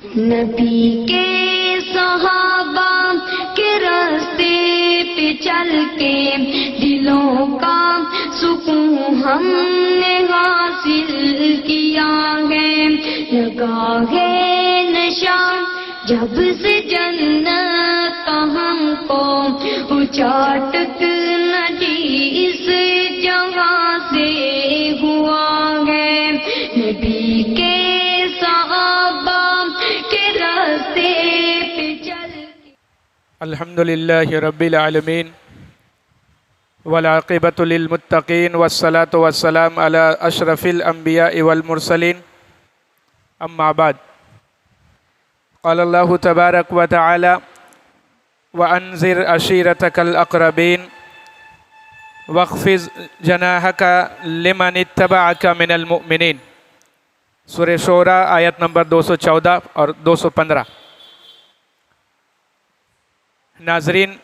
نبی کے صحابہ کے راستے پہ چل کے دلوں کا سکون ہم نے حاصل کیا ہے، لگا ہے نشہ جب سے جنت کا ہم کو اچاٹک ندی اس جگہ سے ہوا ہے، نبی کے صحابہ کے راستے پہ چل کے۔ الحمدللہ رب العالمین والعاقبۃ للمتقین والصلاۃ والسلام علی اشرف الانبیاء والمرسلین، اما بعد، قال اللہ تبارک و تعالی وانذر عشیرتک الاقربین واخفض جناحک لمن اتبعک من المؤمنین، سورہ شعراء آیت نمبر 214 اور 215۔ ناظرین،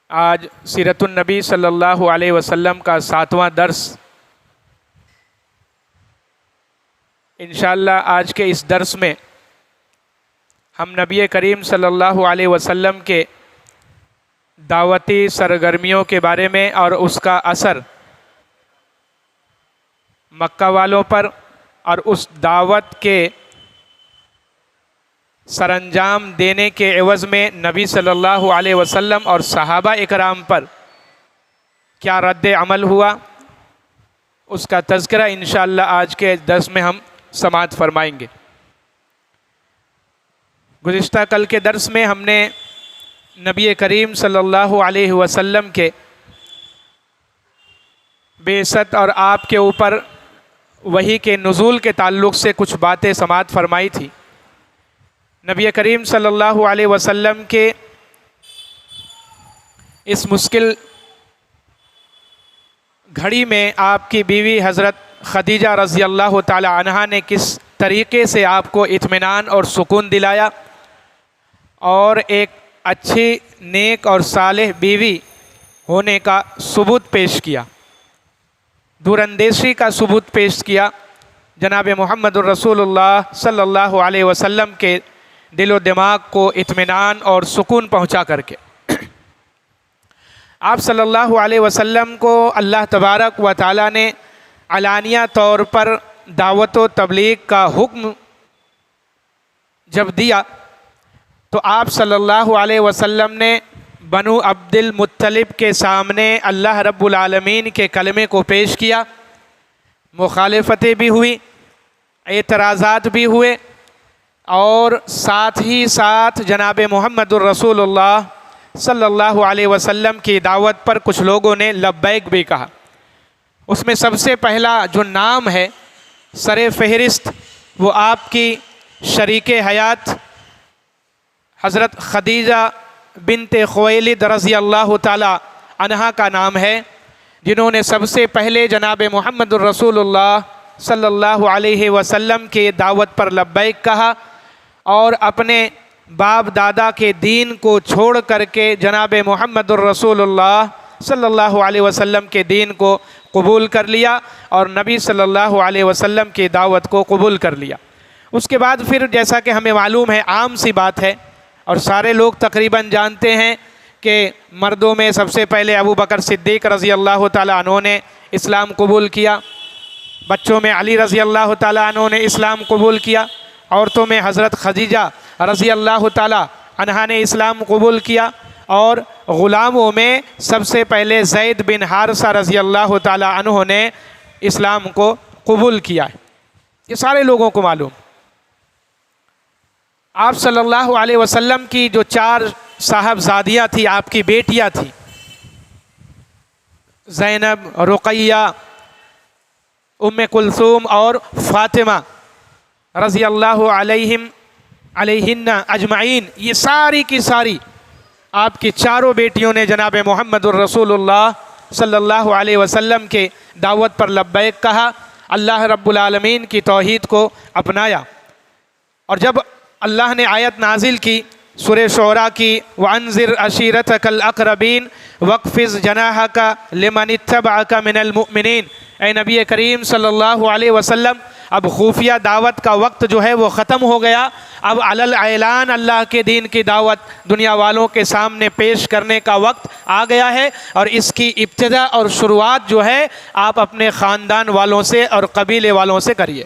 آج سیرت النبی صلی اللہ علیہ وسلم کا 7واں درس۔ انشاءاللہ آج کے اس درس میں ہم نبی کریم صلی اللہ علیہ وسلم کے دعوتی سرگرمیوں کے بارے میں اور اس کا اثر مکہ والوں پر اور اس دعوت کے سر انجام دینے کے عوض میں نبی صلی اللہ علیہ وسلم اور صحابہ اکرام پر کیا رد عمل ہوا، اس کا تذکرہ انشاءاللہ آج کے درس میں ہم سماعت فرمائیں گے۔ گزشتہ کل کے درس میں ہم نے نبی کریم صلی اللہ علیہ وسلم کے بعثت اور آپ کے اوپر وحی کے نزول کے تعلق سے کچھ باتیں سماعت فرمائی تھی۔ نبی کریم صلی اللہ علیہ وسلم کے اس مشکل گھڑی میں آپ کی بیوی حضرت خدیجہ رضی اللہ تعالی عنہا نے کس طریقے سے آپ کو اطمینان اور سکون دلایا اور ایک اچھی نیک اور صالح بیوی ہونے کا ثبوت پیش کیا، دور اندیشی کا ثبوت پیش کیا، جناب محمد الرسول اللہ صلی اللہ علیہ وسلم کے دل و دماغ کو اطمینان اور سکون پہنچا کر کے۔ آپ صلی اللہ علیہ وسلم کو اللہ تبارک و تعالیٰ نے علانیہ طور پر دعوت و تبلیغ کا حکم جب دیا تو آپ صلی اللہ علیہ وسلم نے بنو عبد المطلب کے سامنے اللہ رب العالمین کے کلمے کو پیش کیا، مخالفتیں بھی ہوئی، اعتراضات بھی ہوئے، اور ساتھ ہی ساتھ جناب محمد الرسول اللہ صلی اللہ علیہ وسلم کی دعوت پر کچھ لوگوں نے لبیک بھی کہا۔ اس میں سب سے پہلا جو نام ہے سر فہرست وہ آپ کی شریک حیات حضرت خدیجہ بنت خویلد رضی اللہ تعالی عنہا کا نام ہے، جنہوں نے سب سے پہلے جناب محمد الرسول اللہ صلی اللہ علیہ وسلم کی دعوت پر لبیک کہا اور اپنے باپ دادا کے دین کو چھوڑ کر کے جناب محمد الرسول اللہ صلی اللہ علیہ وسلم کے دین کو قبول کر لیا اور نبی صلی اللہ علیہ وسلم کی دعوت کو قبول کر لیا۔ اس کے بعد پھر جیسا کہ ہمیں معلوم ہے، عام سی بات ہے اور سارے لوگ تقریباً جانتے ہیں کہ مردوں میں سب سے پہلے ابو بکر صدیق رضی اللہ تعالیٰ عنہ نے اسلام قبول کیا، بچوں میں علی رضی اللہ تعالیٰ عنہ نے اسلام قبول کیا، عورتوں میں حضرت خدیجہ رضی اللہ تعالیٰ عنہا نے اسلام قبول کیا، اور غلاموں میں سب سے پہلے زید بن حارثہ رضی اللہ تعالیٰ عنہ نے اسلام کو قبول کیا ہے۔ یہ سارے لوگوں کو معلوم۔ آپ صلی اللہ علیہ وسلم کی جو 4 صاحبزادیاں تھیں، آپ کی بیٹیاں تھیں، زینب، رقیہ، ام کلثوم اور فاطمہ رضی اللہ علیہن اجمعین، یہ ساری کی ساری آپ کی چاروں بیٹیوں نے جناب محمد الرسول اللہ صلی اللہ علیہ وسلم کے دعوت پر لبیک کہا، اللہ رب العالمین کی توحید کو اپنایا۔ اور جب اللہ نے آیت نازل کی سورہ شعراء کی وَأَنذِرْ عَشِيرَتَكَ الْأَقْرَبِينَ وَاخْفِضْ جَنَاحَكَ لِمَنِ اتَّبَعَكَ مِنَ الْمُؤْمِنِينَ، اے نبی کریم صلی اللہ علیہ وسلم اب خفیہ دعوت کا وقت جو ہے وہ ختم ہو گیا. اب علل اعلان اللہ کے دین کی دعوت دنیا والوں کے سامنے پیش کرنے کا وقت آ گیا ہے، اور اس کی ابتدا اور شروعات جو ہے آپ اپنے خاندان والوں سے اور قبیلے والوں سے کریے.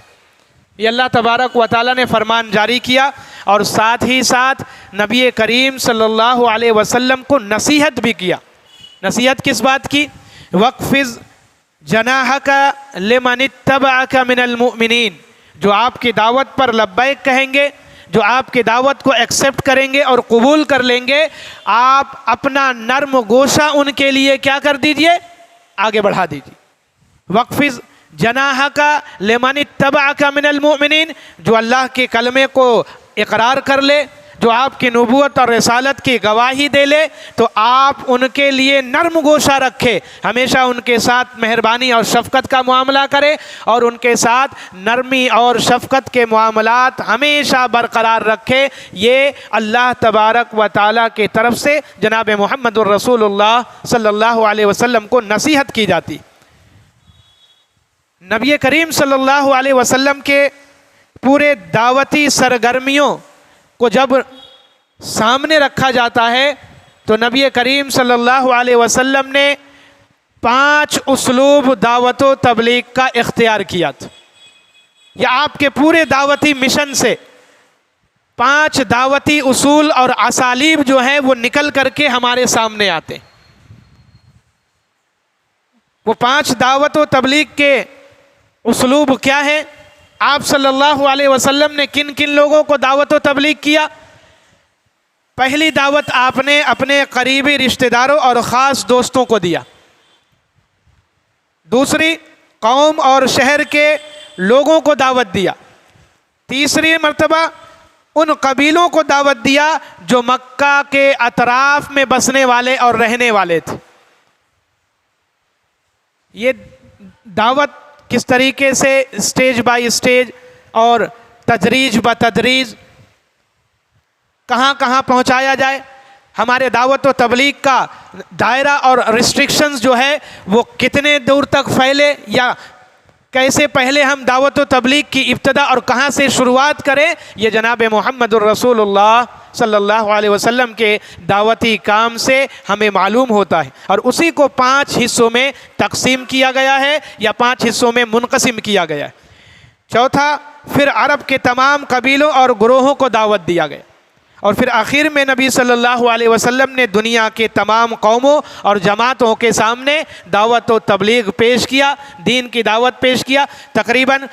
یہ اللہ تبارک و تعالیٰ نے فرمان جاری کیا، اور ساتھ ہی ساتھ نبی کریم صلی اللہ علیہ وسلم کو نصیحت بھی کیا. نصیحت کس بات کی؟ وَاخْفِضْ جَنَاحَكَ لِمَنِ اتَّبَعَكَ مِنَ الْمُؤْمِنِينَ. جو آپ کی دعوت پر لبیک کہیں گے، جو آپ کی دعوت کو ایکسیپٹ کریں گے اور قبول کر لیں گے، آپ اپنا نرم گوشہ ان کے لیے کیا کر دیجئے؟ آگے بڑھا دیجئے. وَاخْفِضْ جَنَاحَكَ لِمَنِ اتَّبَعَكَ مِنَ الْمُؤْمِنِينَ. جو اللہ کے کلمے کو اقرار کر لے، جو آپ کی نبوت اور رسالت کی گواہی دے لے، تو آپ ان کے لیے نرم گوشہ رکھے، ہمیشہ ان کے ساتھ مہربانی اور شفقت کا معاملہ کرے، اور ان کے ساتھ نرمی اور شفقت کے معاملات ہمیشہ برقرار رکھے. یہ اللہ تبارک و تعالیٰ کی طرف سے جناب محمد الرسول اللہ صلی اللہ علیہ وسلم کو نصیحت کی جاتی. نبی کریم صلی اللہ علیہ وسلم کے پورے دعوتی سرگرمیوں کو جب سامنے رکھا جاتا ہے تو نبی کریم صلی اللہ علیہ وسلم نے 5 اسلوب دعوت و تبلیغ کا اختیار کیا تھا. یہ آپ کے پورے دعوتی مشن سے 5 دعوتی اصول اور اسالیب جو ہیں وہ نکل کر کے ہمارے سامنے آتے ہیں. وہ 5 دعوت و تبلیغ کے اسلوب کیا ہے؟ آپ صلی اللہ علیہ وسلم نے کن کن لوگوں کو دعوت و تبلیغ کیا؟ پہلی دعوت آپ نے اپنے قریبی رشتہ داروں اور خاص دوستوں کو دیا. دوسری، قوم اور شہر کے لوگوں کو دعوت دیا. تیسری مرتبہ ان قبیلوں کو دعوت دیا جو مکہ کے اطراف میں بسنے والے اور رہنے والے تھے. یہ دعوت کس طریقے سے اسٹیج بائی اسٹیج اور تدریج بتدریج کہاں کہاں پہنچایا جائے، ہمارے دعوت و تبلیغ کا دائرہ اور ریسٹرکشنز جو ہے وہ کتنے دور تک پھیلے، یا کیسے پہلے ہم دعوت و تبلیغ کی ابتدا اور کہاں سے شروعات کریں، یہ جناب محمد الرسول اللہ صلی اللہ علیہ وسلم کے دعوتی کام سے ہمیں معلوم ہوتا ہے. اور اسی کو 5 حصوں میں تقسیم کیا گیا ہے یا 5 حصوں میں منقسم کیا گیا ہے. چوتھا، پھر عرب کے تمام قبیلوں اور گروہوں کو دعوت دیا گیا. اور پھر آخر میں نبی صلی اللہ علیہ وسلم نے دنیا کے تمام قوموں اور جماعتوں کے سامنے دعوت و تبلیغ پیش کیا، دین کی دعوت پیش کیا. تقریباً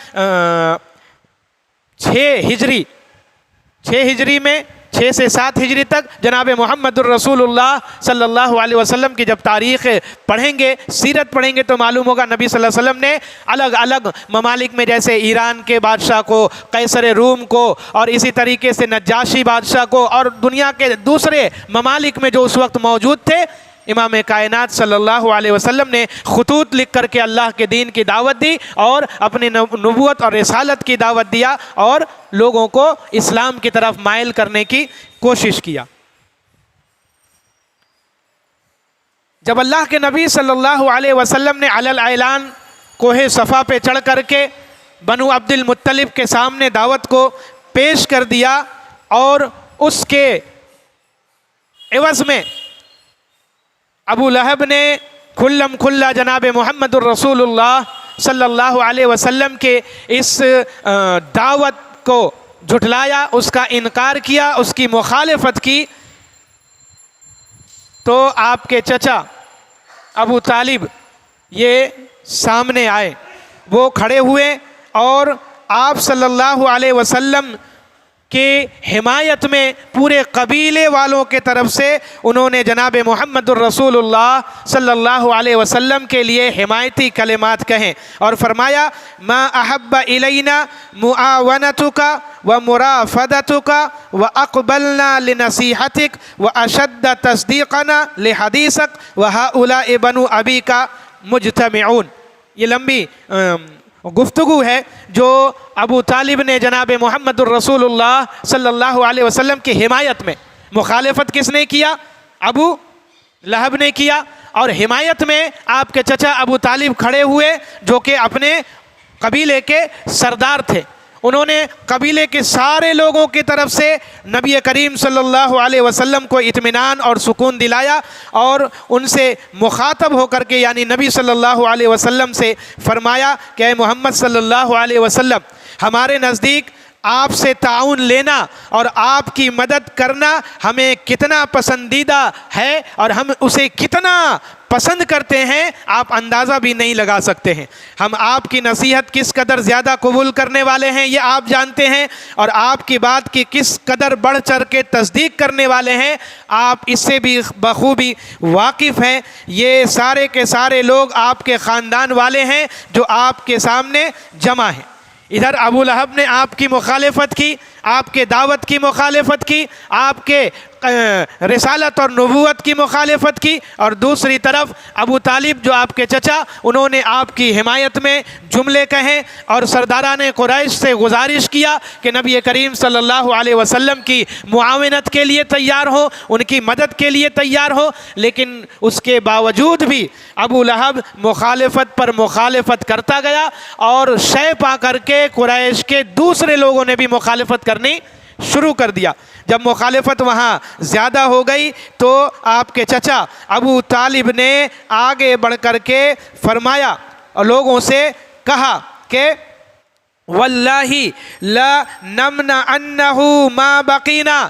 6 ہجری میں 6 سے 7 ہجری تک جناب محمد الرسول اللہ صلی اللہ علیہ وسلم کی جب تاریخ پڑھیں گے، سیرت پڑھیں گے تو معلوم ہوگا نبی صلی اللہ علیہ وسلم نے الگ الگ ممالک میں، جیسے ایران کے بادشاہ کو، قیصر روم کو، اور اسی طریقے سے نجاشی بادشاہ کو، اور دنیا کے دوسرے ممالک میں جو اس وقت موجود تھے، امام کائنات صلی اللہ علیہ وسلم نے خطوط لکھ کر کے اللہ کے دین کی دعوت دی اور اپنی نبوت اور رسالت کی دعوت دیا اور لوگوں کو اسلام کی طرف مائل کرنے کی کوشش کیا. جب اللہ کے نبی صلی اللہ علیہ وسلم نے علی الاعلان کوہ صفا پہ چڑھ کر کے بنو عبد المطلب کے سامنے دعوت کو پیش کر دیا، اور اس کے عوض میں ابو لہب نے کھلم کھلا جناب محمد الرسول اللہ صلی اللہ علیہ وسلم کے اس دعوت کو جھٹلایا، اس کا انکار کیا، اس کی مخالفت کی، تو آپ کے چچا ابو طالب یہ سامنے آئے. وہ کھڑے ہوئے اور آپ صلی اللہ علیہ وسلم کی حمایت میں پورے قبیلے والوں کے طرف سے انہوں نے جناب محمد الرسول اللہ صلی اللہ علیہ وسلم کے لیے حمایتی کلمات کہیں اور فرمایا: ما احب الینا معاونتک ومرافدتک واقبلنا لنصیحتک واشد تصدیقنا لحدیثک وہؤلاء بنو ابیک مجتمعون. یہ لمبی گفتگو ہے جو ابو طالب نے جناب محمد الرسول اللہ صلی اللہ علیہ وسلم کی حمایت میں. مخالفت کس نے کیا؟ ابو لہب نے کیا. اور حمایت میں آپ کے چچا ابو طالب کھڑے ہوئے جو کہ اپنے قبیلے کے سردار تھے. انہوں نے قبیلے کے سارے لوگوں کی طرف سے نبی کریم صلی اللہ علیہ وسلم کو اطمینان اور سکون دلایا اور ان سے مخاطب ہو کر کے یعنی نبی صلی اللہ علیہ وسلم سے فرمایا کہ اے محمد صلی اللہ علیہ وسلم، ہمارے نزدیک آپ سے تعاون لینا اور آپ کی مدد کرنا ہمیں کتنا پسندیدہ ہے اور ہم اسے کتنا پسند کرتے ہیں آپ اندازہ بھی نہیں لگا سکتے ہیں. ہم آپ کی نصیحت کس قدر زیادہ قبول کرنے والے ہیں یہ آپ جانتے ہیں، اور آپ کی بات کی کس قدر بڑھ چڑھ کے تصدیق کرنے والے ہیں آپ اس سے بھی بخوبی واقف ہیں. یہ سارے کے سارے لوگ آپ کے خاندان والے ہیں جو آپ کے سامنے جمع ہیں. ادھر ابو لہب نے آپ کی مخالفت کی، آپ کے دعوت کی مخالفت کی، آپ کے رسالت اور نبوت کی مخالفت کی، اور دوسری طرف ابو طالب جو آپ کے چچا، انہوں نے آپ کی حمایت میں جملے کہیں اور سرداران قریش سے گزارش کیا کہ نبی کریم صلی اللہ علیہ وسلم کی معاونت کے لیے تیار ہو، ان کی مدد کے لیے تیار ہو. لیکن اس کے باوجود بھی ابو لہب مخالفت پر مخالفت کرتا گیا اور شے پا کر کے قریش کے دوسرے لوگوں نے بھی مخالفت کرنی شروع کر دیا. جب مخالفت وہاں زیادہ ہو گئی تو آپ کے چچا ابو طالب نے آگے بڑھ کر کے فرمایا اور لوگوں سے کہا کہ واللہ لا نمنعنہ ما بقینا،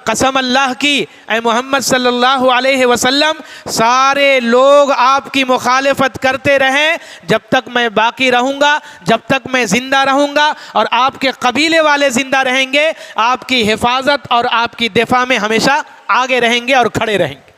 قسم اللہ کی اے محمد صلی اللہ علیہ وسلم سارے لوگ آپ کی مخالفت کرتے رہیں جب تک میں باقی رہوں گا، جب تک میں زندہ رہوں گا، اور آپ کے قبیلے والے زندہ رہیں گے آپ کی حفاظت اور آپ کی دفاع میں ہمیشہ آگے رہیں گے اور کھڑے رہیں گے.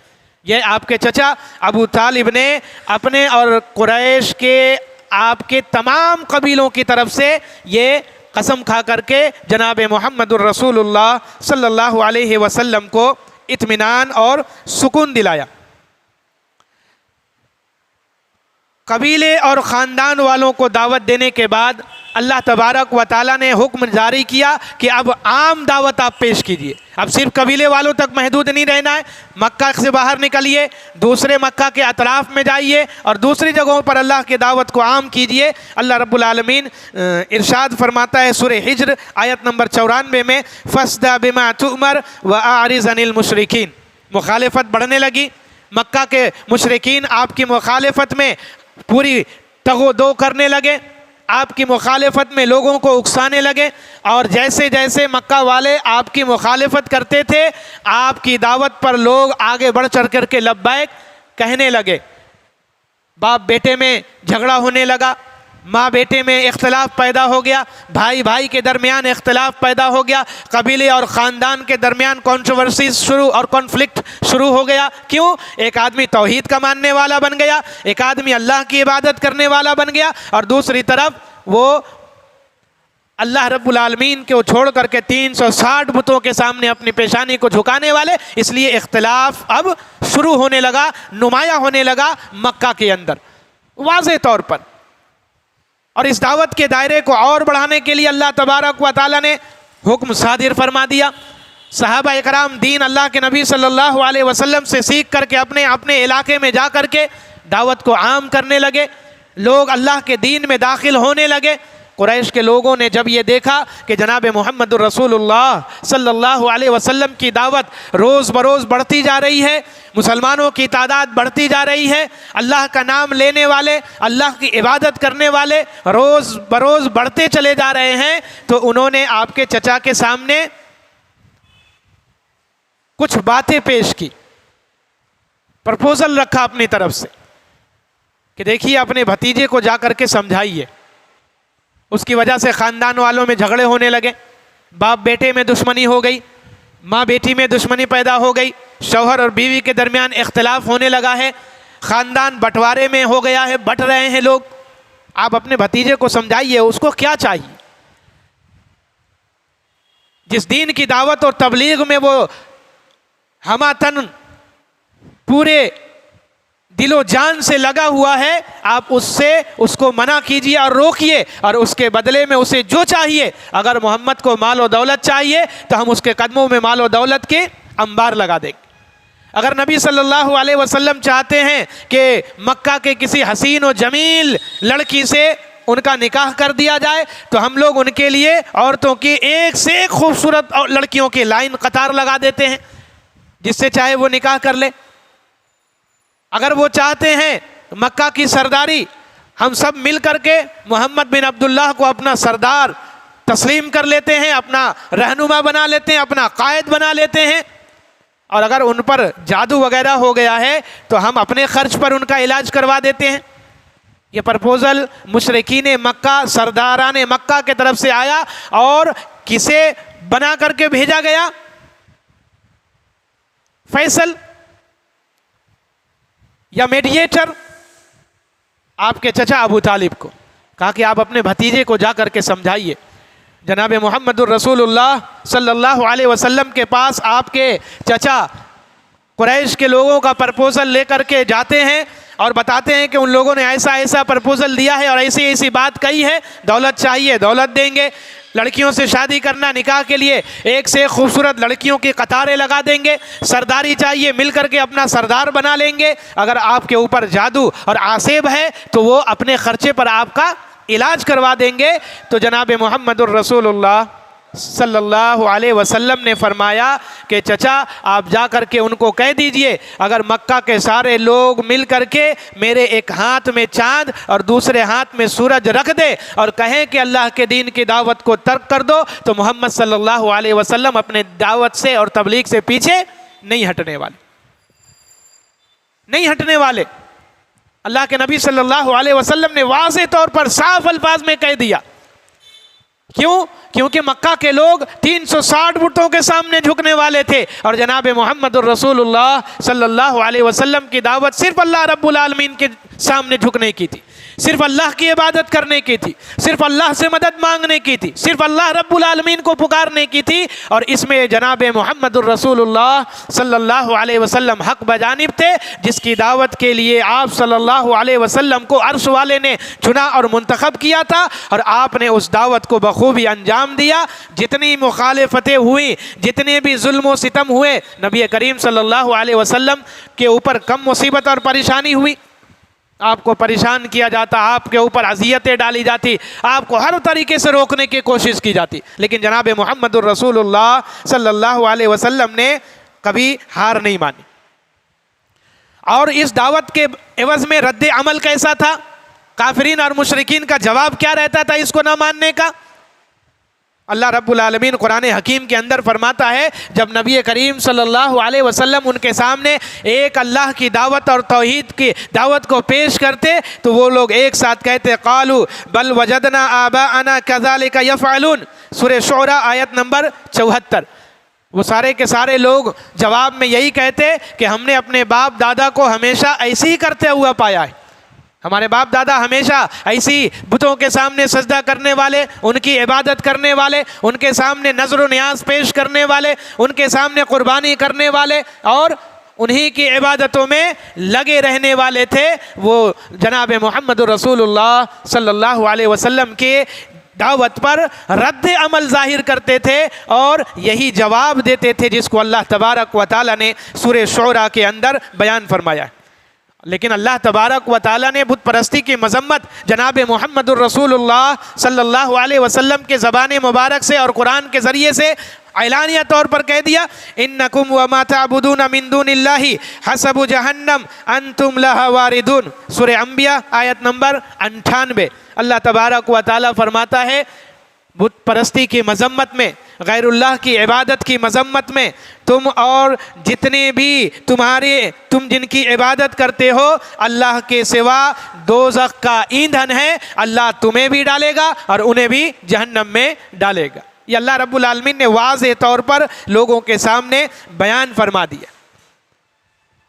یہ آپ کے چچا ابو طالب نے اپنے اور قریش کے آپ کے تمام قبیلوں کی طرف سے یہ قسم کھا کر کے جناب محمد الرسول اللہ صلی اللہ علیہ وسلم کو اطمینان اور سکون دلایا. قبیلے اور خاندان والوں کو دعوت دینے کے بعد اللہ تبارک و تعالیٰ نے حکم جاری کیا کہ اب عام دعوت آپ پیش کیجئے. اب صرف قبیلے والوں تک محدود نہیں رہنا ہے، مکہ سے باہر نکلیے، دوسرے مکہ کے اطراف میں جائیے اور دوسری جگہوں پر اللہ کی دعوت کو عام کیجئے. اللہ رب العالمین ارشاد فرماتا ہے سورہ حجر آیت نمبر 94 میں فَاسْدَعْ بِمَا تُؤْمَرْ وَأَعْرِضْ عَنِ الْمُشْرِكِينَ. مخالفت بڑھنے لگی، مکہ کے مشرکین آپ کی مخالفت میں پوری تگ و دو کرنے لگے، آپ کی مخالفت میں لوگوں کو اکسانے لگے، اور جیسے جیسے مکہ والے آپ کی مخالفت کرتے تھے آپ کی دعوت پر لوگ آگے بڑھ چڑھ کر کے لبیک کہنے لگے. باپ بیٹے میں جھگڑا ہونے لگا، ماں بیٹے میں اختلاف پیدا ہو گیا، بھائی بھائی کے درمیان اختلاف پیدا ہو گیا، قبیلے اور خاندان کے درمیان کنٹروورسیز شروع اور کانفلکٹ شروع ہو گیا. کیوں؟ ایک آدمی توحید کا ماننے والا بن گیا، ایک آدمی اللہ کی عبادت کرنے والا بن گیا، اور دوسری طرف وہ اللہ رب العالمین کو چھوڑ کر کے 360 بتوں کے سامنے اپنی پیشانی کو جھکانے والے. اس لیے اختلاف اب شروع ہونے لگا، نمایاں ہونے لگا مکہ کے اندر واضح طور پر. اور اس دعوت کے دائرے کو اور بڑھانے کے لیے اللہ تبارک و تعالیٰ نے حکم صادر فرما دیا. صحابہ اکرام دین اللہ کے نبی صلی اللہ علیہ وسلم سے سیکھ کر کے اپنے اپنے علاقے میں جا کر کے دعوت کو عام کرنے لگے، لوگ اللہ کے دین میں داخل ہونے لگے. قریش کے لوگوں نے جب یہ دیکھا کہ جناب محمد الرسول اللہ صلی اللہ علیہ وسلم کی دعوت روز بروز بڑھتی جا رہی ہے، مسلمانوں کی تعداد بڑھتی جا رہی ہے، اللہ کا نام لینے والے، اللہ کی عبادت کرنے والے روز بروز بڑھتے چلے جا رہے ہیں، تو انہوں نے آپ کے چچا کے سامنے کچھ باتیں پیش کی، پرپوزل رکھا اپنی طرف سے کہ دیکھیے اپنے بھتیجے کو جا کر کے سمجھائیے. اس کی وجہ سے خاندان والوں میں جھگڑے ہونے لگے، باپ بیٹے میں دشمنی ہو گئی، ماں بیٹی میں دشمنی پیدا ہو گئی، شوہر اور بیوی کے درمیان اختلاف ہونے لگا ہے، خاندان بٹوارے میں ہو گیا ہے، بٹ رہے ہیں لوگ. آپ اپنے بھتیجے کو سمجھائیے اس کو کیا چاہیے. جس دین کی دعوت اور تبلیغ میں وہ ہمہ تن پورے دل و جان سے لگا ہوا ہے، آپ اس کو منع کیجئے اور روکیے، اور اس کے بدلے میں اسے جو چاہیے، اگر محمد کو مال و دولت چاہیے تو ہم اس کے قدموں میں مال و دولت کے انبار لگا دیں گے. اگر نبی صلی اللہ علیہ وسلم چاہتے ہیں کہ مکہ کے کسی حسین و جمیل لڑکی سے ان کا نکاح کر دیا جائے تو ہم لوگ ان کے لیے عورتوں کی ایک سے ایک خوبصورت لڑکیوں کی لائن قطار لگا دیتے ہیں، جس سے چاہے وہ نکاح کر لے۔ اگر وہ چاہتے ہیں مکہ کی سرداری، ہم سب مل کر کے محمد بن عبداللہ کو اپنا سردار تسلیم کر لیتے ہیں، اپنا رہنما بنا لیتے ہیں، اپنا قائد بنا لیتے ہیں، اور اگر ان پر جادو وغیرہ ہو گیا ہے تو ہم اپنے خرچ پر ان کا علاج کروا دیتے ہیں۔ یہ پرپوزل مشرکین مکہ، سرداران مکہ کے طرف سے آیا، اور کسے بنا کر کے بھیجا گیا؟ فیصل یا میڈیٹر، آپ کے چچا ابو طالب کو کہا کہ آپ اپنے بھتیجے کو جا کر کے سمجھائیے۔ جناب محمد الرسول اللہ صلی اللہ علیہ وسلم کے پاس آپ کے چچا قریش کے لوگوں کا پرپوزل لے کر کے جاتے ہیں اور بتاتے ہیں کہ ان لوگوں نے ایسا ایسا پرپوزل دیا ہے اور ایسی ایسی بات کہی ہے، دولت چاہیے دولت دیں گے، لڑکیوں سے شادی کرنا، نکاح کے لیے ایک سے ایک خوبصورت لڑکیوں کی قطاریں لگا دیں گے، سرداری چاہیے مل کر کے اپنا سردار بنا لیں گے، اگر آپ کے اوپر جادو اور آسیب ہے تو وہ اپنے خرچے پر آپ کا علاج کروا دیں گے۔ تو جناب محمد الرسول اللہ صلی اللہ علیہ وسلم نے فرمایا کہ چچا آپ جا کر کے ان کو کہہ دیجئے اگر مکہ کے سارے لوگ مل کر کے میرے ایک ہاتھ میں چاند اور دوسرے ہاتھ میں سورج رکھ دے اور کہیں کہ اللہ کے دین کی دعوت کو ترک کر دو، تو محمد صلی اللہ علیہ وسلم اپنے دعوت سے اور تبلیغ سے پیچھے نہیں ہٹنے والے، نہیں ہٹنے والے۔ اللہ کے نبی صلی اللہ علیہ وسلم نے واضح طور پر صاف الفاظ میں کہہ دیا۔ کیوں؟ کیونکہ مکہ کے لوگ 360 بتوں کے سامنے جھکنے والے تھے، اور جناب محمد الرسول اللہ صلی اللہ علیہ وسلم کی دعوت صرف اللہ رب العالمین کے سامنے جھکنے کی تھی، صرف اللہ کی عبادت کرنے کی تھی، صرف اللہ سے مدد مانگنے کی تھی، صرف اللہ رب العالمین کو پکارنے کی تھی، اور اس میں جناب محمد الرسول اللہ صلی اللہ علیہ وسلم حق بجانب تھے، جس کی دعوت کے لیے آپ صلی اللہ علیہ وسلم کو عرش والے نے چنا اور منتخب کیا تھا، اور آپ نے اس دعوت کو بخوبی انجام دیا۔ جتنی مخالفتیں ہوئی، جتنے بھی ظلم و ستم ہوئے، نبی کریم صلی اللہ علیہ وسلم کے اوپر کم مصیبت اور پریشانی ہوئی؟ آپ کو پریشان کیا جاتا، آپ کے اوپر اذیتیں ڈالی جاتی، آپ کو ہر طریقے سے روکنے کی کوشش کی جاتی، لیکن جناب محمد الرسول اللہ صلی اللہ علیہ وسلم نے کبھی ہار نہیں مانی۔ اور اس دعوت کے عوض میں رد عمل کیسا تھا؟ کافرین اور مشرکین کا جواب کیا رہتا تھا اس کو نہ ماننے کا؟ اللہ رب العالمین قرآن حکیم کے اندر فرماتا ہے جب نبی کریم صلی اللہ علیہ وسلم ان کے سامنے ایک اللہ کی دعوت اور توحید کی دعوت کو پیش کرتے تو وہ لوگ ایک ساتھ کہتے قالوا بل وجدنا آباءنا كذلك يفعلون، سورہ شعراء آیت نمبر 74۔ وہ سارے کے سارے لوگ جواب میں یہی کہتے کہ ہم نے اپنے باپ دادا کو ہمیشہ ایسے ہی کرتے ہوا پایا ہے، ہمارے باپ دادا ہمیشہ ایسی بتوں کے سامنے سجدہ کرنے والے، ان کی عبادت کرنے والے، ان کے سامنے نظر و نیاز پیش کرنے والے، ان کے سامنے قربانی کرنے والے اور انہی کی عبادتوں میں لگے رہنے والے تھے۔ وہ جناب محمد رسول اللہ صلی اللہ علیہ وسلم کے دعوت پر رد عمل ظاہر کرتے تھے اور یہی جواب دیتے تھے جس کو اللہ تبارک و تعالیٰ نے سورہ شعراء کے اندر بیان فرمایا۔ لیکن اللہ تبارک و تعالیٰ نے بت پرستی کی مذمت جناب محمد الرسول اللہ صلی اللہ علیہ وسلم کے زبان مبارک سے اور قرآن کے ذریعے سے اعلانیہ طور پر کہہ دیا انکم وما تعبدون من دون اللہ حسب جہنم انتم لہا واردون، سورہ انبیاء آیت نمبر 98۔ اللہ تبارک و تعالیٰ فرماتا ہے بت پرستی کی مذمت میں، غیر اللہ کی عبادت کی مذمت میں، تم اور جتنے بھی تم جن کی عبادت کرتے ہو اللہ کے سوا دوزخ کا ایندھن ہے، اللہ تمہیں بھی ڈالے گا اور انہیں بھی جہنم میں ڈالے گا۔ یہ اللہ رب العالمین نے واضح طور پر لوگوں کے سامنے بیان فرما دیا۔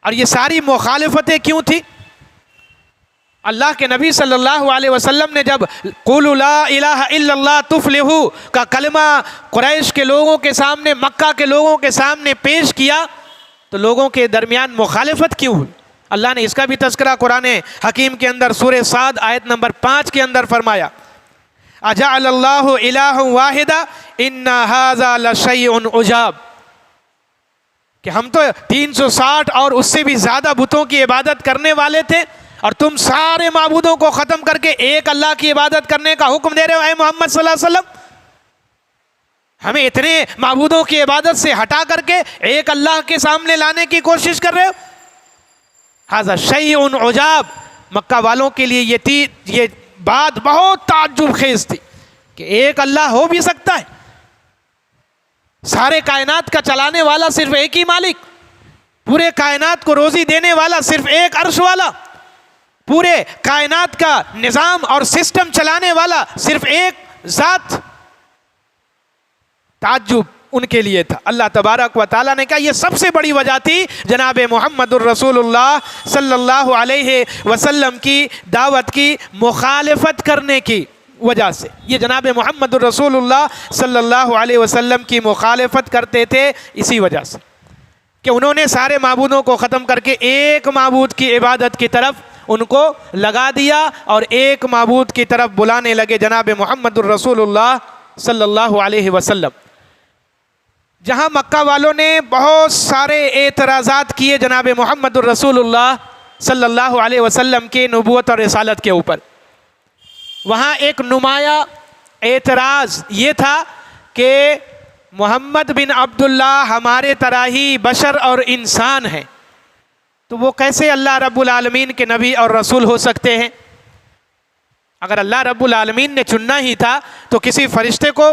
اور یہ ساری مخالفتیں کیوں تھی؟ اللہ کے نبی صلی اللہ علیہ وسلم نے جب قولوا لا الہ الا اللہ تفلحوا کا کلمہ قریش کے لوگوں کے سامنے، مکہ کے لوگوں کے سامنے پیش کیا تو لوگوں کے درمیان مخالفت کیوں ہوئی؟ اللہ نے اس کا بھی تذکرہ قرآن حکیم کے اندر سورہ صاد آیت نمبر 5 کے اندر فرمایا اجعل اللہ الہ واحدا ان ھذا لشیء عجاب، کہ ہم تو 360 اور اس سے بھی زیادہ بتوں کی عبادت کرنے والے تھے اور تم سارے معبودوں کو ختم کر کے ایک اللہ کی عبادت کرنے کا حکم دے رہے ہو اے محمد صلی اللہ علیہ وسلم؟ ہمیں اتنے معبودوں کی عبادت سے ہٹا کر کے ایک اللہ کے سامنے لانے کی کوشش کر رہے ہو؟ ھذا شیء عجاب، مکہ والوں کے لیے یہ بات بہت تعجب خیز تھی کہ ایک اللہ ہو بھی سکتا ہے؟ سارے کائنات کا چلانے والا صرف ایک ہی مالک، پورے کائنات کو روزی دینے والا صرف ایک عرش والا، پورے کائنات کا نظام اور سسٹم چلانے والا صرف ایک ذات۔ تعجب ان کے لیے تھا۔ اللہ تبارک و تعالیٰ نے کہا یہ سب سے بڑی وجہ تھی جناب محمد الرسول اللہ صلی اللہ علیہ وسلم کی دعوت کی مخالفت کرنے کی وجہ سے۔ یہ جناب محمد الرسول اللہ صلی اللہ علیہ وسلم کی مخالفت کرتے تھے اسی وجہ سے کہ انہوں نے سارے معبودوں کو ختم کر کے ایک معبود کی عبادت کی طرف ان کو لگا دیا اور ایک معبود کی طرف بلانے لگے جناب محمد الرسول اللہ صلی اللہ علیہ وسلم۔ جہاں مکہ والوں نے بہت سارے اعتراضات کیے جناب محمد الرسول اللہ صلی اللہ علیہ وسلم کے نبوت اور رسالت کے اوپر، وہاں ایک نمایاں اعتراض یہ تھا کہ محمد بن عبداللہ ہمارے طرح ہی بشر اور انسان ہیں، تو وہ کیسے اللہ رب العالمین کے نبی اور رسول ہو سکتے ہیں؟ اگر اللہ رب العالمین نے چننا ہی تھا تو کسی فرشتے کو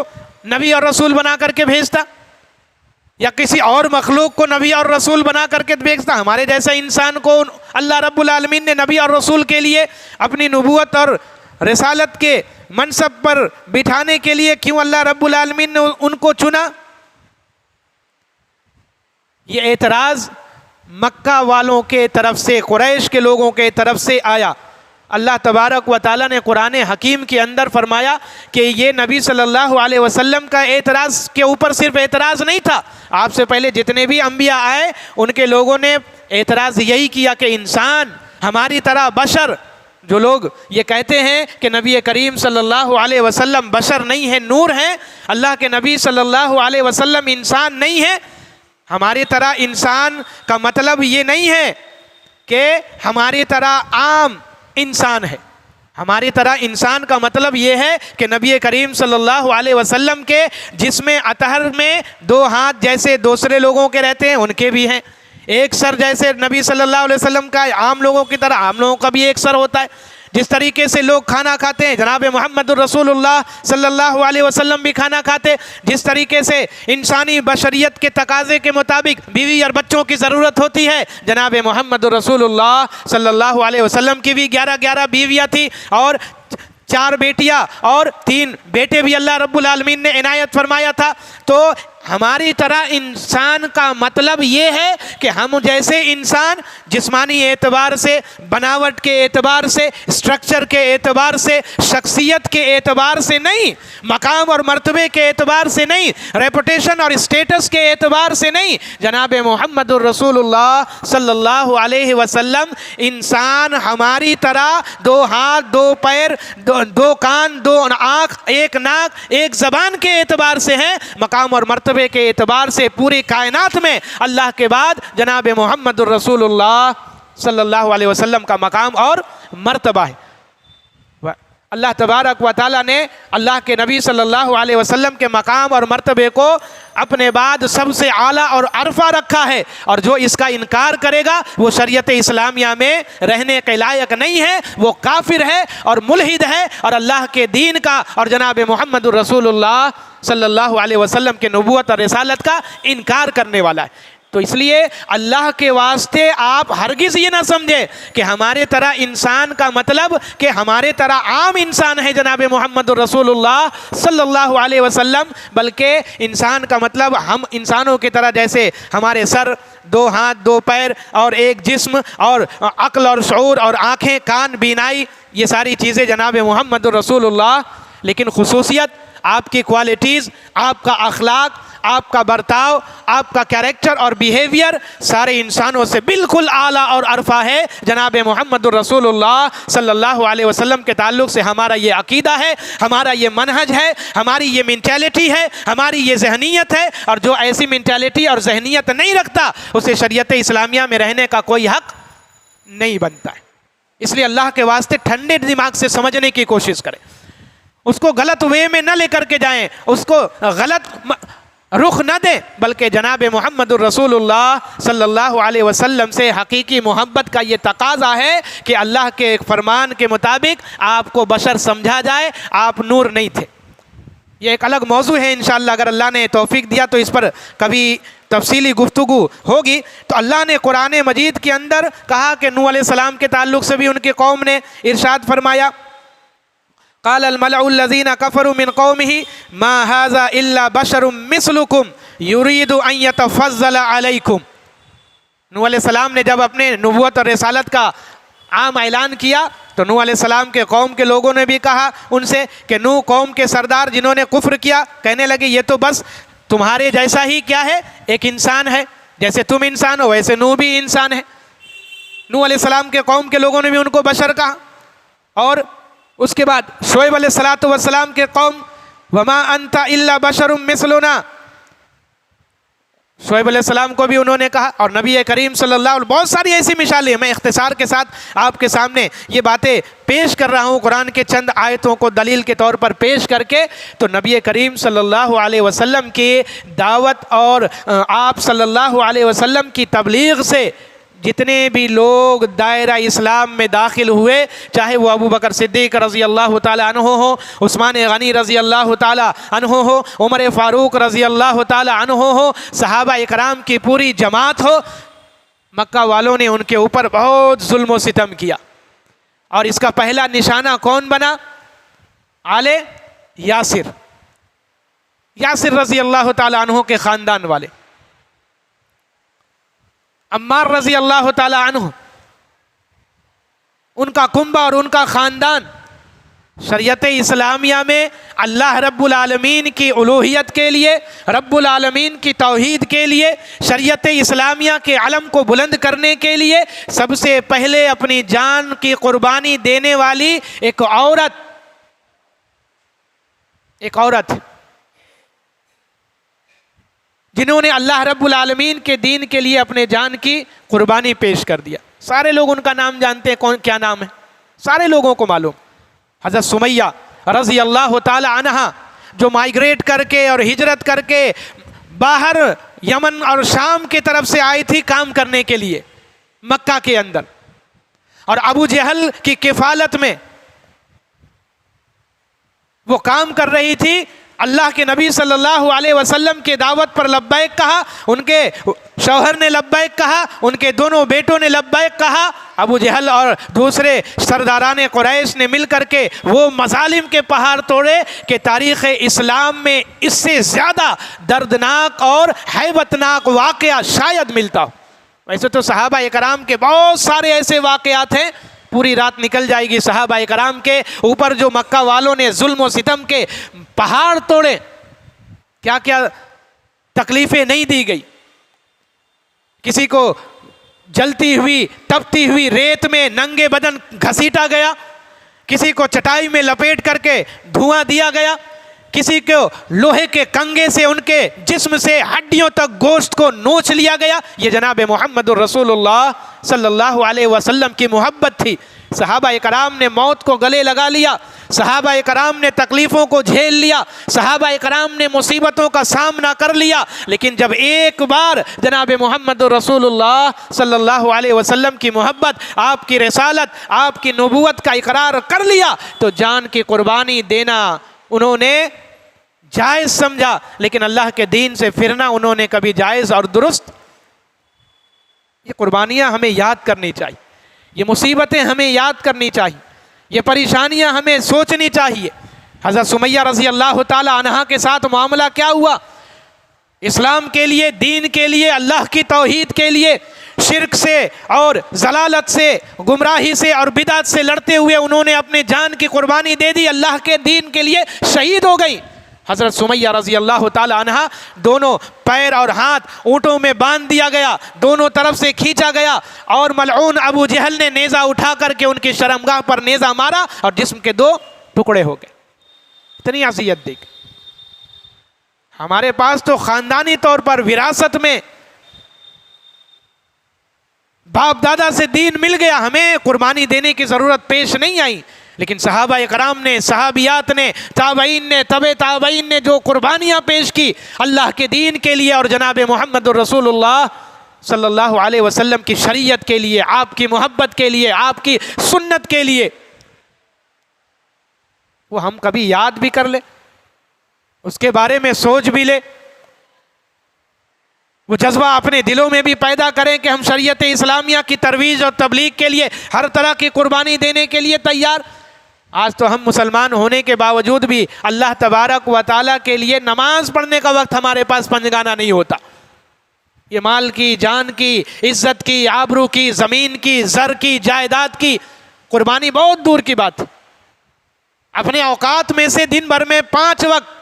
نبی اور رسول بنا کر کے بھیجتا، یا کسی اور مخلوق کو نبی اور رسول بنا کر کے بھیجتا۔ ہمارے جیسا انسان کو اللہ رب العالمین نے نبی اور رسول کے لیے اپنی نبوت اور رسالت کے منصب پر بٹھانے کے لیے کیوں اللہ رب العالمین نے ان کو چنا؟ یہ اعتراض مکہ والوں کے طرف سے، قریش کے لوگوں کے طرف سے آیا۔ اللہ تبارک و تعالیٰ نے قرآن حکیم کے اندر فرمایا کہ یہ نبی صلی اللہ علیہ وسلم کا اعتراض کے اوپر صرف اعتراض نہیں تھا، آپ سے پہلے جتنے بھی انبیاء آئے ان کے لوگوں نے اعتراض یہی کیا کہ انسان ہماری طرح بشر، جو لوگ یہ کہتے ہیں کہ نبی کریم صلی اللہ علیہ وسلم بشر نہیں ہیں، نور ہیں، اللہ کے نبی صلی اللہ علیہ وسلم انسان نہیں ہے، ہماری طرح انسان کا مطلب یہ نہیں ہے کہ ہماری طرح عام انسان ہے، ہماری طرح انسان کا مطلب یہ ہے کہ نبی کریم صلی اللہ علیہ وسلم کے جسم اطہر میں دو ہاتھ جیسے دوسرے لوگوں کے رہتے ہیں ان کے بھی ہیں، ایک سر جیسے نبی صلی اللہ علیہ وسلم کا عام لوگوں کی طرح عام لوگوں کا بھی ایک سر ہوتا ہے، جس طریقے سے لوگ کھانا کھاتے ہیں جناب محمد الرسول اللہ صلی اللہ علیہ وسلم بھی کھانا کھاتے، جس طریقے سے انسانی بشریت کے تقاضے کے مطابق بیوی اور بچوں کی ضرورت ہوتی ہے، جناب محمد الرسول اللہ صلی اللہ علیہ وسلم کی بھی 11 بیویاں تھی اور 4 بیٹیاں اور 3 بیٹے بھی اللہ رب العالمین نے عنایت فرمایا تھا۔ تو ہماری طرح انسان کا مطلب یہ ہے کہ ہم جیسے انسان جسمانی اعتبار سے، بناوٹ کے اعتبار سے، اسٹرکچر کے اعتبار سے، شخصیت کے اعتبار سے نہیں، مقام اور مرتبے کے اعتبار سے نہیں، ریپوٹیشن اور اسٹیٹس کے اعتبار سے نہیں، جناب محمد الرسول اللہ صلی اللہ علیہ وسلم انسان ہماری طرح 2 ہاتھ 2 پیر 2 کان 2 آنکھ 1 ناک 1 زبان کے اعتبار سے ہیں، مقام اور مرتبے کے اعتبار سے پوری کائنات میں اللہ کے بعد جناب محمد الرسول اللہ صلی اللہ علیہ وسلم کا مقام اور مرتبہ ہے۔ اللہ تبارک و تعالیٰ نے اللہ کے نبی صلی اللہ علیہ وسلم کے مقام اور مرتبے کو اپنے بعد سب سے اعلیٰ اور عرفہ رکھا ہے، اور جو اس کا انکار کرے گا وہ شریعت اسلامیہ میں رہنے کے لائق نہیں ہے، وہ کافر ہے اور ملحد ہے اور اللہ کے دین کا اور جناب محمد الرسول اللہ صلی اللہ علیہ وسلم کے نبوت اور رسالت کا انکار کرنے والا ہے۔ تو اس لیے اللہ کے واسطے آپ ہرگز یہ نہ سمجھے کہ ہمارے طرح انسان کا مطلب کہ ہمارے طرح عام انسان ہے جناب محمد الرسول اللہ صلی اللہ علیہ وسلم، بلکہ انسان کا مطلب ہم انسانوں کی طرح جیسے ہمارے سر 2 ہاتھ 2 پیر اور ایک جسم اور عقل اور شعور اور آنکھیں کان بینائی، یہ ساری چیزیں جناب محمد الرسول اللہ، لیکن خصوصیت آپ کی کوالٹیز، آپ کا اخلاق، آپ کا برتاؤ، آپ کا کیریکٹر اور بیہیویئر سارے انسانوں سے بالکل اعلیٰ اور عرفہ ہے۔ جناب محمد الرسول اللہ صلی اللہ علیہ وسلم کے تعلق سے ہمارا یہ عقیدہ ہے، ہمارا یہ منہج ہے، ہماری یہ مینٹیلٹی ہے، ہماری یہ ذہنیت ہے، اور جو ایسی مینٹیلٹی اور ذہنیت نہیں رکھتا اسے شریعت اسلامیہ میں رہنے کا کوئی حق نہیں بنتا ہے۔ اس لیے اللہ کے واسطے ٹھنڈے دماغ سے سمجھنے کی کوشش کریں، اس کو غلط وے میں نہ لے کر کے جائیں، اس کو غلط رخ نہ دیں، بلکہ جناب محمد الرسول اللہ صلی اللہ علیہ وسلم سے حقیقی محبت کا یہ تقاضا ہے کہ اللہ کے فرمان کے مطابق آپ کو بشر سمجھا جائے، آپ نور نہیں تھے۔ یہ ایک الگ موضوع ہے، انشاءاللہ اگر اللہ نے توفیق دیا تو اس پر کبھی تفصیلی گفتگو ہوگی۔ تو اللہ نے قرآن مجید کے اندر کہا کہ نوح علیہ السلام کے تعلق سے بھی ان کی قوم نے ارشاد فرمایا، قال الملأ الذين كفروا من قومه ما هذا الا بشر مثلكم يريد ان يتفضل عليكم۔ نوح علیہ السلام نے جب اپنے نبوت اور رسالت کا عام اعلان کیا تو نوح علیہ السلام کے قوم کے لوگوں نے بھی کہا ان سے کہ نوح قوم کے سردار جنہوں نے کفر کیا کہنے لگے یہ تو بس تمہارے جیسا ہی کیا ہے، ایک انسان ہے، جیسے تم انسان ہو ویسے نوح بھی انسان ہے۔ نوح علیہ السلام کے قوم کے لوگوں نے بھی ان کو بشر کہا۔ اور اس کے بعد شعیب علیہ السلام کے قوم، وما انت الا بشر مثلنا، شعیب علیہ السلام کو بھی انہوں نے کہا۔ اور نبی کریم صلی اللہ علیہ وسلم، بہت ساری ایسی مثالیں، میں اختصار کے ساتھ آپ کے سامنے یہ باتیں پیش کر رہا ہوں، قرآن کے چند آیتوں کو دلیل کے طور پر پیش کر کے۔ تو نبی کریم صلی اللہ علیہ وسلم کی دعوت اور آپ صلی اللہ علیہ وسلم کی تبلیغ سے جتنے بھی لوگ دائرہ اسلام میں داخل ہوئے، چاہے وہ ابو بکر صدیق رضی اللہ تعالیٰ عنہ ہو، عثمان غنی رضی اللہ تعالیٰ عنہ ہو، عمر فاروق رضی اللہ تعالیٰ عنہ ہو، صحابہ اکرام کی پوری جماعت ہو، مکہ والوں نے ان کے اوپر بہت ظلم و ستم کیا۔ اور اس کا پہلا نشانہ کون بنا؟ آل یاسر، یاسر رضی اللہ تعالیٰ عنہ کے خاندان والے، عمار رضی اللہ تعالی عنہ، ان کا کنبہ اور ان کا خاندان شریعت اسلامیہ میں اللہ رب العالمین کی الوہیت کے لیے، رب العالمین کی توحید کے لیے، شریعت اسلامیہ کے علم کو بلند کرنے کے لیے سب سے پہلے اپنی جان کی قربانی دینے والی ایک عورت جنہوں نے اللہ رب العالمین کے دین کے لیے اپنے جان کی قربانی پیش کر دیا۔ سارے لوگ ان کا نام جانتے ہیں، کون کیا نام ہے، سارے لوگوں کو معلوم۔ حضرت سمیہ رضی اللہ تعالی عنہا جو مائیگریٹ کر کے اور ہجرت کر کے باہر یمن اور شام کی طرف سے آئی تھی کام کرنے کے لیے مکہ کے اندر، اور ابو جہل کی کفالت میں وہ کام کر رہی تھی۔ اللہ کے نبی صلی اللہ علیہ وسلم کے دعوت پر لبیک کہا، ان کے شوہر نے لبیک کہا، ان کے دونوں بیٹوں نے لبیک کہا۔ ابو جہل اور دوسرے سرداران قریش نے مل کر کے وہ مظالم کے پہاڑ توڑے کہ تاریخ اسلام میں اس سے زیادہ دردناک اور ہیبتناک واقعہ شاید ملتا ہو۔ ویسے تو صحابہ اکرام کے بہت سارے ایسے واقعات ہیں، پوری رات نکل جائے گی صحابہ اکرام کے اوپر جو مکہ والوں نے ظلم و ستم کے پہاڑ توڑے، کیا کیا تکلیفیں نہیں دی گئی۔ کسی کو جلتی ہوئی تپتی ہوئی ریت میں ننگے بدن گھسیٹا گیا، کسی کو چٹائی میں لپیٹ کر کے دھواں دیا گیا، کسی کو لوہے کے کنگے سے ان کے جسم سے ہڈیوں تک گوشت کو نوچ لیا گیا۔ یہ جناب محمد الرسول اللہ صلی اللہ علیہ وسلم کی محبت تھی۔ صحابہ اکرام نے موت کو گلے لگا لیا، صحابہ اکرام نے تکلیفوں کو جھیل لیا، صحابہ اکرام نے مصیبتوں کا سامنا کر لیا، لیکن جب ایک بار جناب محمد رسول اللہ صلی اللہ علیہ وسلم کی محبت، آپ کی رسالت، آپ کی نبوت کا اقرار کر لیا تو جان کی قربانی دینا انہوں نے جائز سمجھا، لیکن اللہ کے دین سے پھرنا انہوں نے کبھی جائز اور درست۔ یہ قربانیاں ہمیں یاد کرنی چاہیے، یہ مصیبتیں ہمیں یاد کرنی چاہیے، یہ پریشانیاں ہمیں سوچنی چاہیے۔ حضرت سمیہ رضی اللہ تعالی عنہا کے ساتھ معاملہ کیا ہوا؟ اسلام کے لیے، دین کے لیے، اللہ کی توحید کے لیے شرک سے اور ضلالت سے، گمراہی سے اور بدعت سے لڑتے ہوئے انہوں نے اپنے جان کی قربانی دے دی، اللہ کے دین کے لیے شہید ہو گئی۔ حضرت سمیہ رضی اللہ تعالی عنہا دونوں پیر اور ہاتھ اونٹوں میں باندھ دیا گیا، دونوں طرف سے کھینچا گیا، اور ملعون ابو جہل نے نیزہ اٹھا کر کے ان کی شرمگاہ پر نیزہ مارا اور جسم کے 2 ٹکڑے ہو گئے۔ اتنی اذیت دی۔ ہمارے پاس تو خاندانی طور پر وراثت میں باپ دادا سے دین مل گیا، ہمیں قربانی دینے کی ضرورت پیش نہیں آئی، لیکن صحابہ کرام نے، صحابیات نے، تابعین نے، تبع تابعین نے جو قربانیاں پیش کی اللہ کے دین کے لیے اور جناب محمد الرسول اللہ صلی اللہ علیہ وسلم کی شریعت کے لیے، آپ کی محبت کے لیے، آپ کی سنت کے لیے، وہ ہم کبھی یاد بھی کر لیں، اس کے بارے میں سوچ بھی لیں، وہ جذبہ اپنے دلوں میں بھی پیدا کریں کہ ہم شریعت اسلامیہ کی ترویج اور تبلیغ کے لیے ہر طرح کی قربانی دینے کے لیے تیار۔ آج تو ہم مسلمان ہونے کے باوجود بھی اللہ تبارک و تعالیٰ کے لیے نماز پڑھنے کا وقت ہمارے پاس پنجگانا نہیں ہوتا۔ یہ مال کی، جان کی، عزت کی، آبرو کی، زمین کی، زر کی، جائیداد کی قربانی بہت دور کی بات۔ اپنے اوقات میں سے دن بھر میں 5 وقت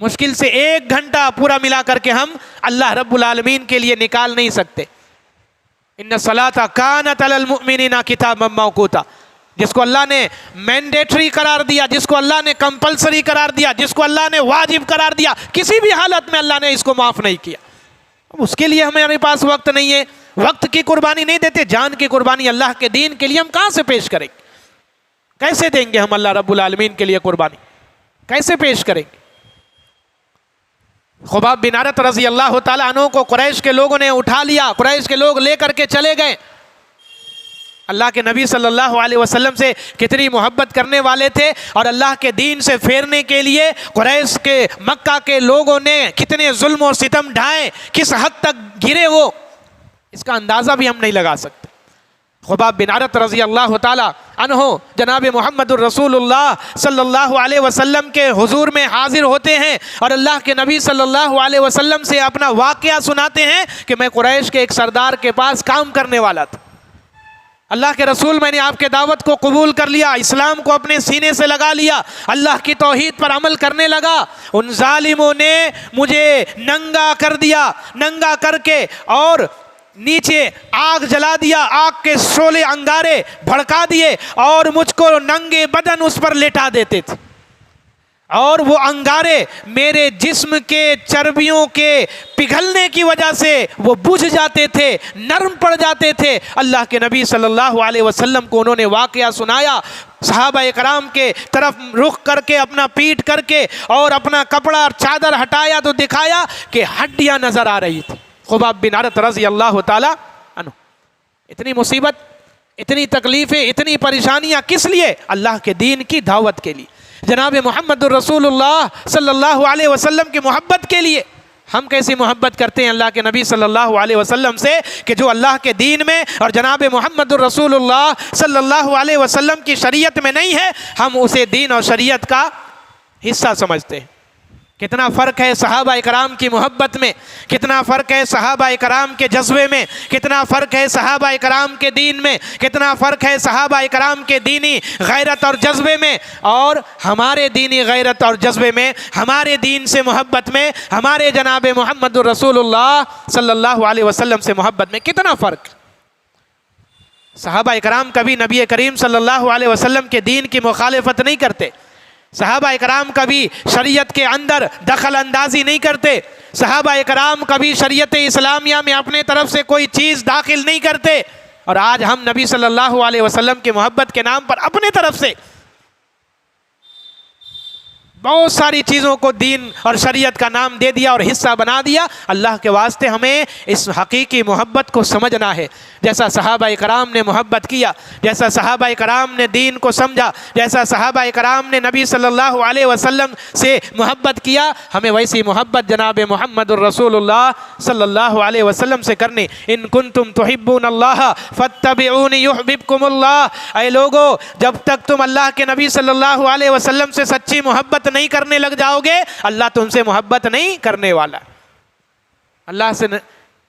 مشکل سے 1 گھنٹہ پورا ملا کر کے ہم اللہ رب العالمین کے لیے نکال نہیں سکتے۔ ان الصلاۃ کانت علی المؤمنین کتابا موقوتا، جس کو اللہ نے مینڈیٹری قرار دیا، جس کو اللہ نے کمپلسری قرار دیا، جس کو اللہ نے واجب قرار دیا، کسی بھی حالت میں اللہ نے اس کو معاف نہیں کیا۔ اس کے لیے ہمارے پاس وقت نہیں ہے، وقت کی قربانی نہیں دیتے، جان کی قربانی اللہ کے دین کے لیے ہم کہاں سے پیش کریں گے؟ کیسے دیں گے ہم اللہ رب العالمین کے لیے قربانی؟ کیسے پیش کریں گے؟ خباب بن عرط رضی اللہ تعالیٰ عنہ کو قریش کے لوگوں نے اٹھا لیا، قریش کے لوگ لے کر کے چلے گئے۔ اللہ کے نبی صلی اللہ علیہ وسلم سے کتنی محبت کرنے والے تھے، اور اللہ کے دین سے پھیرنے کے لیے قریش کے، مکہ کے لوگوں نے کتنے ظلم و ستم ڈھائے، کس حد تک گرے وہ، اس کا اندازہ بھی ہم نہیں لگا سکتے۔ خباب بن عرط رضی اللہ تعالیٰ عنہ جناب محمد الرسول اللہ صلی اللہ علیہ وسلم کے حضور میں حاضر ہوتے ہیں اور اللہ کے نبی صلی اللہ علیہ وسلم سے اپنا واقعہ سناتے ہیں کہ میں قریش کے ایک سردار کے پاس کام کرنے والا تھا۔ اللہ کے رسول، میں نے آپ کے دعوت کو قبول کر لیا، اسلام کو اپنے سینے سے لگا لیا، اللہ کی توحید پر عمل کرنے لگا۔ ان ظالموں نے مجھے ننگا کر دیا، ننگا کر کے اور نیچے آگ جلا دیا، آگ کے شعلے انگارے بھڑکا دیے اور مجھ کو ننگے بدن اس پر لٹا دیتے تھے، اور وہ انگارے میرے جسم کے چربیوں کے پگھلنے کی وجہ سے وہ بجھ جاتے تھے، نرم پڑ جاتے تھے۔ اللہ کے نبی صلی اللہ علیہ وسلم کو انہوں نے واقعہ سنایا، صحابہ اکرام کے طرف رخ کر کے اپنا پیٹ کر کے اور اپنا کپڑا اور چادر ہٹایا تو دکھایا کہ ہڈیاں نظر آ رہی تھی۔ خباب بن عرط رضی اللہ تعالی عنہ، اتنی مصیبت، اتنی تکلیفیں، اتنی پریشانیاں کس لیے؟ اللہ کے دین کی دعوت کے لیے، جناب محمد الرسول اللہ صلی اللہ علیہ وسلم کی محبت کے لیے۔ ہم کیسی محبت کرتے ہیں اللہ کے نبی صلی اللہ علیہ وسلم سے کہ جو اللہ کے دین میں اور جناب محمد الرسول اللہ صلی اللہ علیہ وسلم کی شریعت میں نہیں ہے، ہم اسے دین اور شریعت کا حصہ سمجھتے ہیں۔ کتنا فرق ہے صحابہ اکرام کی محبت میں، کتنا فرق ہے صحابہ اکرام کے جذبے میں، کتنا فرق ہے صحابہ اکرام کے دین میں، کتنا فرق ہے صحابہ اکرام کے دینی غیرت اور جذبے میں اور ہمارے دینی غیرت اور جذبے میں، ہمارے دین سے محبت میں، ہمارے جناب محمد الرسول اللہ صلی اللہ علیہ وسلم سے محبت میں کتنا فرق۔ صحابہ اکرام کبھی نبی کریم صلی اللہ علیہ وسلم کے دین کی مخالفت نہیں کرتے، صحابہ اکرام کبھی شریعت کے اندر دخل اندازی نہیں کرتے، صحابہ اکرام کبھی شریعت اسلامیہ میں اپنے طرف سے کوئی چیز داخل نہیں کرتے، اور آج ہم نبی صلی اللہ علیہ وسلم کی محبت کے نام پر اپنے طرف سے بہت ساری چیزوں کو دین اور شریعت کا نام دے دیا اور حصہ بنا دیا۔ اللہ کے واسطے ہمیں اس حقیقی محبت کو سمجھنا ہے، جیسا صحابہ کرام نے محبت کیا، جیسا صحابہ کرام نے دین کو سمجھا، جیسا صحابہ کرام نے نبی صلی اللہ علیہ وسلم سے محبت کیا، ہمیں ویسی محبت جناب محمد الرسول اللہ صلی اللہ علیہ وسلم سے کرنی۔ ان کنتم تحبون اللہ فاتبعونی یحببکم اللہ، اے لوگو جب تک تم اللہ کے نبی صلی اللہ علیہ وسلم سے سچی محبت نہیں کرنے لگ جاؤ گے، اللہ تم سے محبت نہیں کرنے والا۔ اللہ سے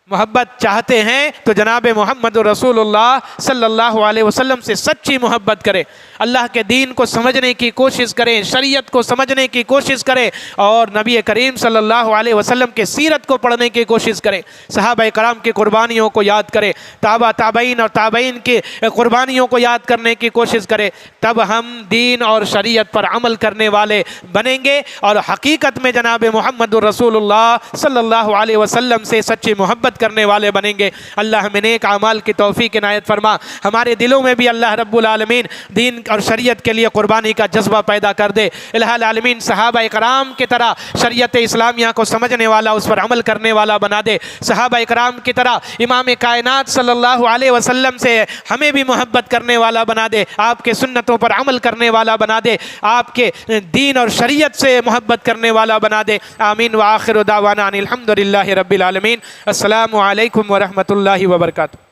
محبت چاہتے ہیں تو جناب محمد رسول اللہ صلی اللہ علیہ وسلم سے سچی محبت کرے، اللہ کے دین کو سمجھنے کی کوشش کریں، شریعت کو سمجھنے کی کوشش کریں، اور نبی کریم صلی اللہ علیہ وسلم کے سیرت کو پڑھنے کی کوشش کریں، صحابہ کرام کی قربانیوں کو یاد کریں، تابعین اور تابعین کی قربانیوں کو یاد کرنے کی کوشش کریں، تب ہم دین اور شریعت پر عمل کرنے والے بنیں گے اور حقیقت میں جناب محمد رسول اللہ صلی اللہ علیہ وسلم سے سچی محبت محبت کرنے والے بنیں گے۔ اللہ ہمیں نیک اعمال کی توفیق عنایت فرما، ہمارے دلوں میں بھی اللہ رب العالمین دین اور شریعت کے لیے قربانی کا جذبہ پیدا کر دے۔ الہ العالمین صحابہ کرام کی طرح شریعت اسلامیہ کو سمجھنے والا، اس پر عمل کرنے والا بنا دے۔ صحابہ کرام کی طرح امام کائنات صلی اللہ علیہ وسلم سے ہمیں بھی محبت کرنے والا بنا دے، آپ کے سنتوں پر عمل کرنے والا بنا دے، آپ کے دین اور شریعت سے محبت کرنے والا بنا دے۔ آمین وآخر دعوانا ان الحمد للہ رب العالمین۔ السلام علیکم ورحمۃ اللہ وبرکاتہ۔